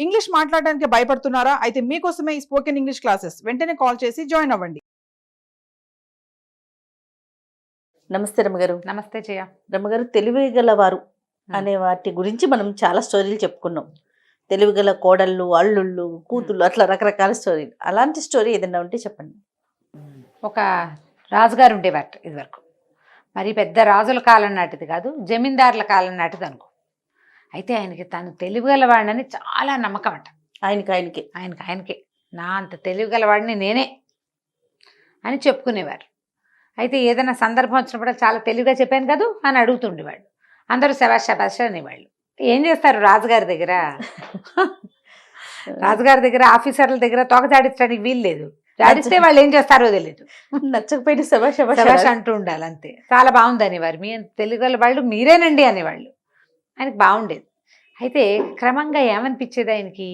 English మాట్లాడడానికి భయపడుతున్నారా? అయితే మీకోసమే ఈ స్పోకెన్ ఇంగ్లీష్ క్లాసెస్. వెంటనే కాల్ చేసి జాయిన్ అవ్వండి. నమస్తే రమ్మగారు. నమస్తే జయ. రమ్మగారు, తెలివిగలవారు అనే వాటి గురించి మనం చాలా స్టోరీలు చెప్పుకున్నాం. తెలివిగల కోడళ్ళు, అల్లుళ్ళు, కూతుళ్ళు, అట్లా రకరకాల స్టోరీలు. అలాంటి స్టోరీ ఏదైనా ఉంటే చెప్పండి. ఒక రాజుగారు ఉండేవారు ఇదివరకు. మరి పెద్ద రాజుల కాలం నాటిది కాదు, జమీందారుల కాలం నాటిది అనుకో. అయితే ఆయనకి తను తెలివిగలవాడిని చాలా నమ్మకం అంట. ఆయనకే నా అంత తెలివిగలవాడిని నేనే అని చెప్పుకునేవారు. అయితే ఏదైనా సందర్భం వచ్చినప్పుడు చాలా తెలివిగా చెప్పాను కదా అని అడుగుతుండేవాడు. అందరూ శబాష్ శబాష్ అనేవాళ్ళు. ఏం చేస్తారు రాజుగారి దగ్గర? రాజుగారి దగ్గర ఆఫీసర్ల దగ్గర తోక జాడించడానికి వీలు లేదు. జాడిస్తే వాళ్ళు ఏం చేస్తారో తెలియదు. నచ్చకపోయిన శబాష్ శబాష్ అంటూ ఉండాలి అంతే. చాలా బాగుంది అనేవారు. మీ తెలివిగల వాళ్ళు మీరేనండి అనేవాళ్ళు. ఆయనకి బాగుండేది. అయితే క్రమంగా ఏమనిపించేది ఆయనకి,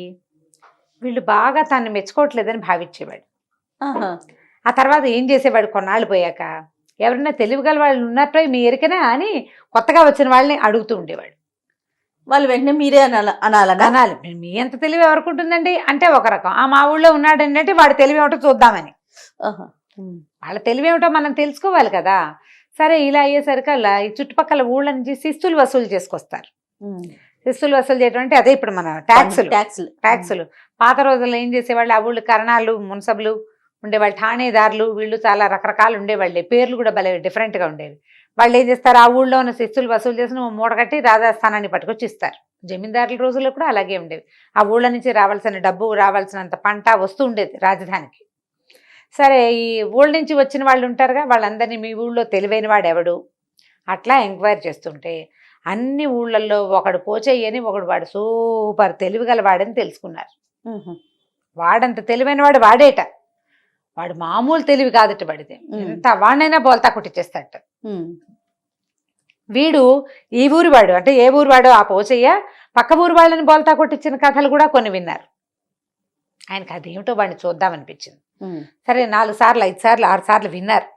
వీళ్ళు బాగా తను మెచ్చుకోవట్లేదని భావించేవాడు. ఆ తర్వాత ఏం చేసేవాడు, కొన్నాళ్ళు పోయాక ఎవరైనా తెలివిగల వాళ్ళు ఉన్నట్టు మీ ఎరికనా అని కొత్తగా వచ్చిన వాళ్ళని అడుగుతూ ఉండేవాడు. వాళ్ళు వెంటనే మీరే అనాలి. మీ ఎంత తెలివి ఎవరికి ఉంటుందండి అంటే ఒక రకం, మా ఊళ్ళో ఉన్నాడండి అంటే వాడు తెలివి ఏమిటో చూద్దామని. వాళ్ళ తెలివి ఏమిటో మనం తెలుసుకోవాలి కదా. సరే, ఇలా అయ్యేసరికల్లా ఈ చుట్టుపక్కల ఊళ్ళ నుంచి శిస్తులు వసూలు చేసుకొస్తారు. శిస్తులు వసూలు చేయడం అంటే అదే ఇప్పుడు మన ట్యాక్సులు. పాత రోజుల్లో ఏం చేసేవాళ్ళు, ఆ ఊళ్ళు కరణాలు, మున్సబులు ఉండేవాళ్ళు, ఠాణేదారులు, వీళ్ళు చాలా రకరకాలు ఉండేవాళ్ళే. పేర్లు కూడా భలే డిఫరెంట్గా ఉండేవి. వాళ్ళు ఏం చేస్తారు, ఆ ఊళ్ళో ఉన్న శిస్తులు వసూలు చేసిన మూట కట్టి రాజస్థానాన్ని పట్టుకొచ్చి ఇస్తారు. జమీందారుల రోజుల్లో కూడా అలాగే ఉండేవి. ఆ ఊళ్ళ నుంచి రావాల్సిన డబ్బు, రావాల్సినంత పంట వస్తూ ఉండేది రాజధానికి. సరే, ఈ ఊళ్ళ నుంచి వచ్చిన వాళ్ళు ఉంటారుగా, వాళ్ళందరినీ మీ ఊళ్ళో తెలివైన వాడు ఎవడు అట్లా ఎంక్వైరీ చేస్తుంటే అన్ని ఊళ్ళల్లో ఒకడు పోచయ్యని ఒకడు వాడు సూపర్ తెలివిగల వాడని తెలుసుకున్నారు. వాడంత తెలివైన వాడు వాడేట. వాడు మామూలు తెలివి కాదట. వాడితే ఎంత వాడినైనా బోల్తా కొట్టిచ్చేస్తాడట. వీడు ఈ ఊరి వాడు అంటే ఏ ఊరు వాడు ఆ పోచయ్య పక్క ఊరు వాళ్ళని బోల్తా కొట్టించిన కథలు కూడా కొన్ని విన్నారు. ఆయనకి అదేమిటో వాడిని చూద్దామనిపించింది. సరే, 4 సార్లు 5 సార్లు 6 సార్లు విన్నారు.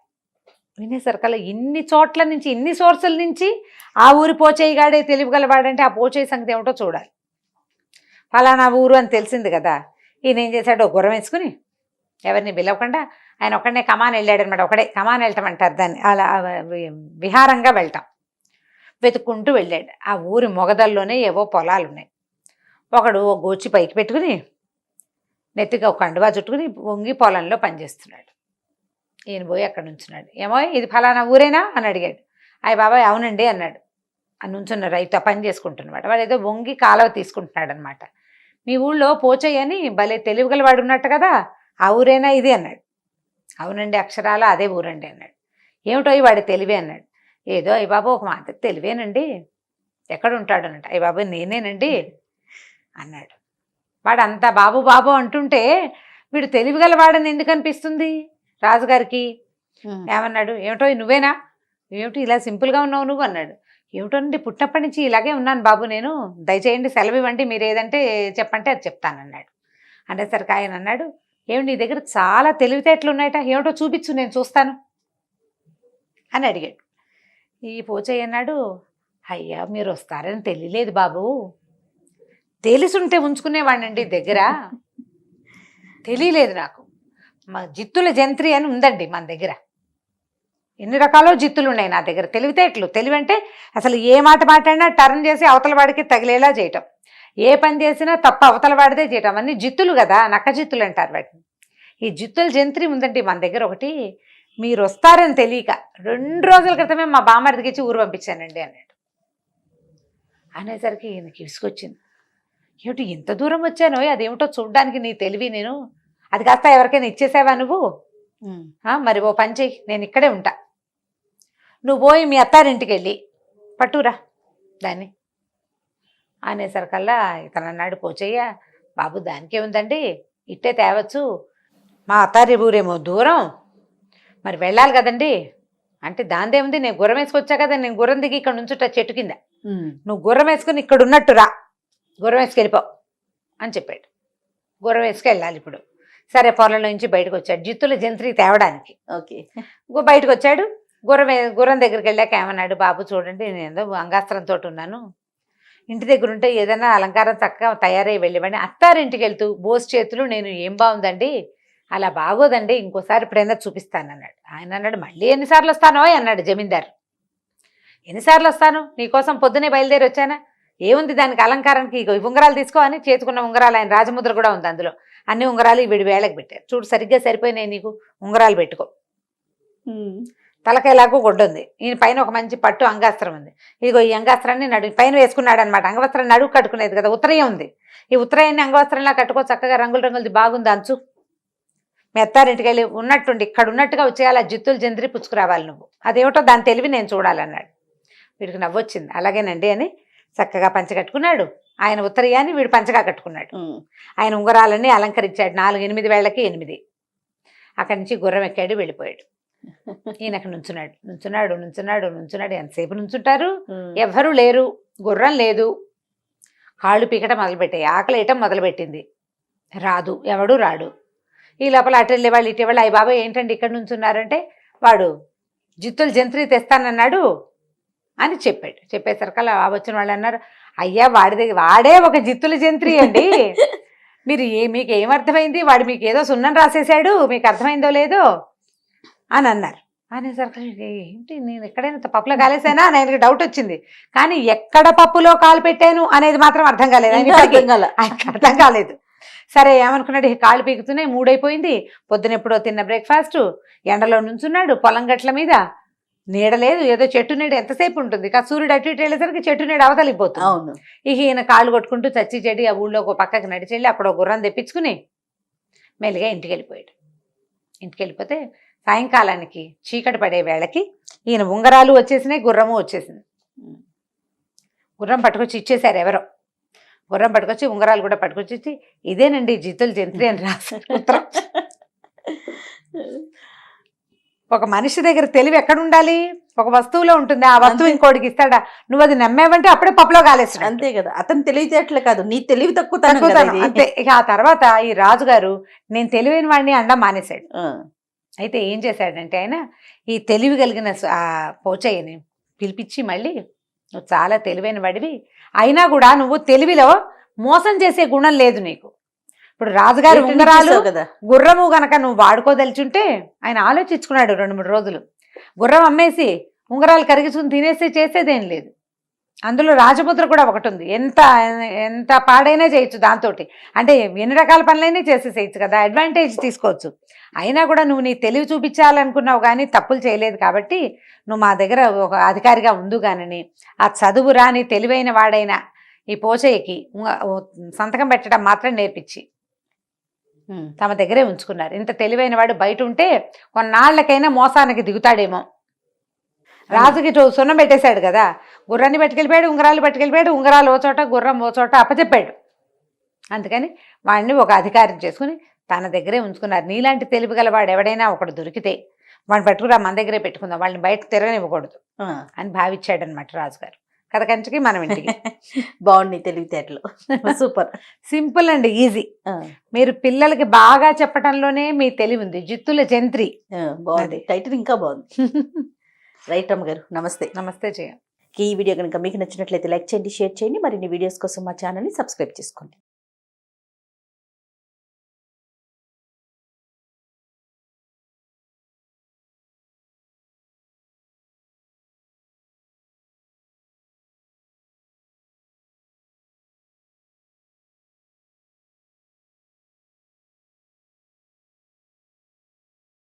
వినేసరికల్లా ఇన్ని చోట్ల నుంచి, ఇన్ని సోర్సుల నుంచి ఆ ఊరి పోచయ్య గాడే తెలివిగలవాడంటే ఆ పోచయ్య సంగతి ఏమిటో చూడాలి. ఫలానా ఊరు అని తెలిసింది కదా. ఈయన ఏం చేశాడు, గుర్రం వేసుకుని ఎవరిని పిలవకుండా ఆయన ఒక్కడనే కమాన్ వెళ్ళాడు అనమాట. ఒకడే కమాన్ వెళ్ళటం అంటారు దాన్ని. అలా విహారంగా వెళ్ళటం వెతుక్కుంటూ వెళ్ళాడు. ఆ ఊరి మొగదల్లోనే ఏవో పొలాలు ఉన్నాయి. ఒకడు ఓ గోచి పైకి పెట్టుకుని నెత్తిగా ఒక కండువా చుట్టుకుని వంగి పొలంలో పనిచేస్తున్నాడు. ఈయన పోయి అక్కడ నుంచున్నాడు. ఏమో ఇది ఫలానా ఊరేనా అని అడిగాడు. అయ్య బాబాయ్ అవునండి అన్నాడు. ఆ నుంచున్న రైతు ఆ పని చేసుకుంటున్నాడు. వాడు ఏదో వంగి కాలువ తీసుకుంటున్నాడు అనమాట. మీ ఊళ్ళో పోచయ్య అని భలే తెలివిగల వాడు ఉన్నట్టు కదా, ఆ ఊరేనా ఇది అన్నాడు. అవునండి, అక్షరాల అదే ఊరండి అన్నాడు. ఏమిటో వాడి తెలివి అన్నాడు. ఏదో అయ్య బాబు ఒక మాట తెలివేనండి. ఎక్కడ ఉంటాడు అన్నట్టు. అయ్య బాబు నేనేనండి అన్నాడు. వాడు అంతా బాబు బాబు అంటుంటే వీడు తెలివిగల వాడని ఎందుకు అనిపిస్తుంది రాజుగారికి? ఏమన్నాడు, ఏమిటో నువ్వేనా, ఏమిటి ఇలా సింపుల్గా ఉన్నావు నువ్వు అన్నాడు. ఏమిటోనండి, పుట్టినప్పటి నుంచి ఇలాగే ఉన్నాను బాబు నేను, దయచేయండి సెలవు ఇవ్వండి, మీరు ఏదంటే చెప్పంటే అది చెప్తానన్నాడు. అనేసరికి ఆయన అన్నాడు, ఏమిటి నీ దగ్గర చాలా తెలివితేటలు ఉన్నాయట, ఏమిటో చూపించు నేను చూస్తాను అని అడిగాడు. ఈ పోచయ్య అన్నాడు, అయ్యా మీరు వస్తారని తెలియలేదు బాబు, తెలిసుంటే ఉంచుకునేవాడినండి దగ్గర, తెలియలేదు నాకు. మా జిత్తుల జంత్రి అని ఉందండి మన దగ్గర. ఎన్ని రకాలో జిత్తులు ఉన్నాయి నా దగ్గర. తెలివితేటలు, తెలివి అంటే అసలు ఏ మాట మాట్లాడినా టర్న్ చేసి అవతల వాడికి తగిలేలా చేయటం, ఏ పని చేసినా తప్ప అవతల వాడిదే చేయటం, అన్నీ జిత్తులు కదా, నక్క జిత్తులు అంటారు వాటిని. ఈ జిత్తుల జంత్రి ఉందండి మన దగ్గర ఒకటి. మీరు వస్తారని తెలియక 2 రోజుల క్రితమే మా బామ్మర్దికి ఇచ్చి ఊరు పంపించానండి అన్నాడు. అనేసరికి ఈయనకి విసుకొచ్చింది. ఏమిటి ఇంత దూరం వచ్చానో, అదేమిటో చూడ్డానికి నీ తెలివి, నేను అది కాస్త ఎవరికైనా ఇచ్చేసావా నువ్వు? మరి ఓ పని చెయ్యి, నేను ఇక్కడే ఉంటా, నువ్వు పోయి మీ అత్తారింటికి వెళ్ళి పట్టురా దాన్ని అనేసరికల్లా ఇతను అన్నాడు పోచయ్య, బాబు దానికే ఉందండి, ఇట్టే తేవచ్చు, మా అత్తారి ఊరేమో దూరం, మరి వెళ్ళాలి కదండి అంటే దాందేముంది, నేను గుర్రం వేసుకొచ్చా కదా, నేను గుర్రం దిగి ఇక్కడ నుంచుంటా చెట్టు కింద, నువ్వు గుర్రం వేసుకుని ఇక్కడ ఉన్నట్టు రా, గుర్రం వేసుకెళ్ళిపో అని చెప్పాడు. గుర్రం వేసుకెళ్ళాలి ఇప్పుడు. సరే, పొలంలో నుంచి బయటకు వచ్చాడు జిత్తుల జంత్రి తేవడానికి. ఓకే, బయటకు వచ్చాడు. గుర్రం దగ్గరికి వెళ్ళాక ఏమన్నాడు, బాబు చూడండి నేను ఏదో అంగాస్త్రంతో ఉన్నాను, ఇంటి దగ్గర ఉంటే ఏదైనా అలంకారం చక్కగా తయారై వెళ్ళేవాడిని. అత్తారింటికి వెళ్తూ బోస్ చేతులు నేను ఏం బాగుందండి, అలా బాగోదండి, ఇంకోసారి ఎప్పుడైనా చూపిస్తానన్నాడు. ఆయన అన్నాడు, మళ్ళీ ఎన్నిసార్లు వస్తానో అన్నాడు జమీందారు. ఎన్నిసార్లు వస్తాను, నీకోసం పొద్దునే బయలుదేరి వచ్చానా, ఏముంది దానికి అలంకారానికి, ఇగో ఈ ఉంగరాలు తీసుకో అని చేతుకున్న ఉంగరాలు, ఆయన రాజముద్ర కూడా ఉంది అందులో, అన్ని ఉంగరాలు వీడి వేళకు పెట్టారు. చూడు సరిగ్గా సరిపోయినాయి నీకు, ఉంగరాలు పెట్టుకో. తలకాయలాగా గొడ్డుంది, ఈయన పైన ఒక మంచి పట్టు అంగాస్త్రం ఉంది, ఇదిగో ఈ అంగాస్త్రాన్ని పైన వేసుకున్నాడు అనమాట. అంగవస్త్రం నడువు కట్టుకునేది కదా, ఉత్తరయం ఉంది, ఈ ఉత్తరయాన్ని అంగవస్త్రంలా కట్టుకో, చక్కగా రంగులు రంగులది బాగుంది అంచు, మీ అత్తారింటికి వెళ్ళి ఉన్నట్టుండి ఇక్కడ ఉన్నట్టుగా వచ్చేయాలి, ఆ జిత్తులు జంత్రి పుచ్చుకురావాలి నువ్వు, అదేమిటో దాని తెలివి నేను చూడాలన్నాడు. వీడికి నవ్వొచ్చింది. అలాగేనండి అని చక్కగా పంచ కట్టుకున్నాడు. ఆయన ఉత్తరయాన్ని వీడు పంచగా కట్టుకున్నాడు. ఆయన ఉంగరాలన్నీ అలంకరించాడు. 4-8 వేళ్లకి 8. అక్కడి నుంచి గుర్రం ఎక్కాడు, వెళ్ళిపోయాడు. ఈయన అక్కడ నుంచున్నాడు నుంచున్నాడు నుంచున్నాడు నుంచున్నాడు. ఎంతసేపు నుంచుంటారు, ఎవ్వరూ లేరు, గుర్రం లేదు, కాళ్ళు పీకటం మొదలుపెట్టాయి, ఆకలి వేయటం మొదలుపెట్టింది, రాదు, ఎవడు రాడు. ఈ లోపల అటు వెళ్ళేవాళ్ళు ఇటు వాళ్ళు, అయ్యి బాబా ఏంటండి ఇక్కడ నుంచున్నారంటే, వాడు జిత్తులు జంత్రి తెస్తానన్నాడు అని చెప్పాడు. చెప్పేసరికల్లా వచ్చిన వాళ్ళు అన్నారు, అయ్యా వాడే ఒక జిత్తుల జంత్రి అండి, మీరు మీకు ఏమర్థమైంది, వాడు మీకు ఏదో సున్నం రాసేసాడు, మీకు అర్థమైందో లేదో అని అన్నారు. అనేసరికి ఏంటి నేను ఎక్కడైనా పప్పులో కాలేసానా అని ఆయనకి డౌట్ వచ్చింది. కానీ ఎక్కడ పప్పులో కాలు పెట్టాను అనేది మాత్రం అర్థం కాలేదు, ఆయనకి అర్థం కాలేదు. సరే ఏమనుకున్నాడు, కాళ్ళు పీకుతున్నాయి, 3 అయిపోయింది, పొద్దునెప్పుడో తిన్న బ్రేక్ఫాస్ట్, ఎండలో నుంచున్నాడు, పొలం గట్ల మీద నీడ లేదు, ఏదో చెట్టు నీడ ఎంతసేపు ఉంటుంది, సూర్యుడు అటు ఇటు వెళ్ళేసరికి చెట్టు నీడ అవతలిపోతుంది. అవును. ఇక ఈయన కాళ్ళు కొట్టుకుంటూ చచ్చి చెడి ఆ ఊళ్ళో ఒక పక్కకి నడిచెళ్ళి అక్కడ ఒక గుర్రం తెప్పించుకుని మెల్లిగా ఇంటికి వెళ్ళిపోయాడు. ఇంటికి వెళ్ళిపోతే సాయంకాలానికి చీకటి పడే వేళకి ఈయన ఉంగరాలు వచ్చేసినాయి, గుర్రము వచ్చేసింది. గుర్రం పట్టుకొచ్చి ఇచ్చేశారు ఎవరో, గుర్రం పట్టుకొచ్చి ఉంగరాలు కూడా పట్టుకొచ్చి ఇదేనండి జిత్తులు జంత్రి అని రాశారు ఉత్తరం. ఒక మనిషి దగ్గర తెలివి ఎక్కడ ఉండాలి, ఒక వస్తువులో ఉంటుంది, ఆ వస్తువు ఇంకోటికి ఇస్తాడా, నువ్వు అది నమ్మేవంటే అప్పుడే పప్పులో కాలేస్తాడు. అంతే కదా, అతను తెలివితేటలే కాదు, నీ తెలివి తక్కువ అంతే. ఇక ఆ తర్వాత ఈ రాజుగారు నేను తెలివైన వాడిని అండం మానేశాడు. అయితే ఏం చేశాడంటే ఆయన ఈ తెలివి కలిగిన ఆ పోచయ్యని పిలిపించి, మళ్ళీ నువ్వు చాలా తెలివైన వాడివి, అయినా కూడా నువ్వు తెలివిలో మోసం చేసే గుణం లేదు నీకు. ఇప్పుడు రాజుగారు ఉంగరాలు గుర్రము గనక నువ్వు వాడుకోదలుచుంటే, ఆయన ఆలోచించుకున్నాడు 2-3 రోజులు. గుర్రం అమ్మేసి ఉంగరాలు కరిగించుకుని తినేసి చేసేదేం లేదు, అందులో రాజముద్ర కూడా ఒకటి ఉంది, ఎంత ఎంత పాడైనా చేయొచ్చు దాంతో, అంటే ఎన్ని రకాల పనులైనా చేసేసేయచ్చు కదా, అడ్వాంటేజ్ తీసుకోవచ్చు. అయినా కూడా నువ్వు నీ తెలివి చూపించాలనుకున్నావు కానీ తప్పులు చేయలేదు, కాబట్టి నువ్వు మా దగ్గర ఒక అధికారిగా ఉండు కానీ ఆ చదువు రాని తెలివైన వాడైన ఈ పోచయ్యకి సంతకం పెట్టడం మాత్రం నేర్పించి తమ దగ్గరే ఉంచుకున్నారు. ఇంత తెలివైన వాడు బయట ఉంటే కొన్నాళ్లకైనా మోసానికి దిగుతాడేమో. రాజుకి సున్నం పెట్టేశాడు కదా, గుర్రాన్ని పట్టుకెళ్ళిపోయాడు, ఉంగరాలు పట్టుకెళ్ళిపోయాడు, ఉంగరాలు ఓ చోట గుర్రం ఓ చోట అప్పచెప్పాడు. అందుకని వాడిని ఒక అధికారం చేసుకుని తన దగ్గరే ఉంచుకున్నారు. నీలాంటి తెలివి గల వాడు ఎవడైనా ఒకడు దొరికితే వాడిని పట్టుకురా, మన దగ్గరే పెట్టుకుందాం, వాళ్ళని బయటకు తిరగనివ్వకూడదు అని భావించాడు అనమాట రాజుగారు. కథ కంచికి మనం ఇంటికి. బాగుంది తెలివితేటలు, సూపర్ సింపుల్ అండ్ ఈజీ. మీరు పిల్లలకి బాగా చెప్పటంలోనే మీ తెలివి ఉంది, జిత్తుల జంత్రి. బాగుంది, టైటిల్ ఇంకా బాగుంది. రైట్ అమ్మగారు, నమస్తే. నమస్తే జయ. ఈ వీడియో కనుక మీకు నచ్చినట్లయితే లైక్ చేయండి, షేర్ చేయండి. మరిన్ని వీడియోస్ కోసం మా ఛానల్ని సబ్స్క్రైబ్ చేసుకోండి.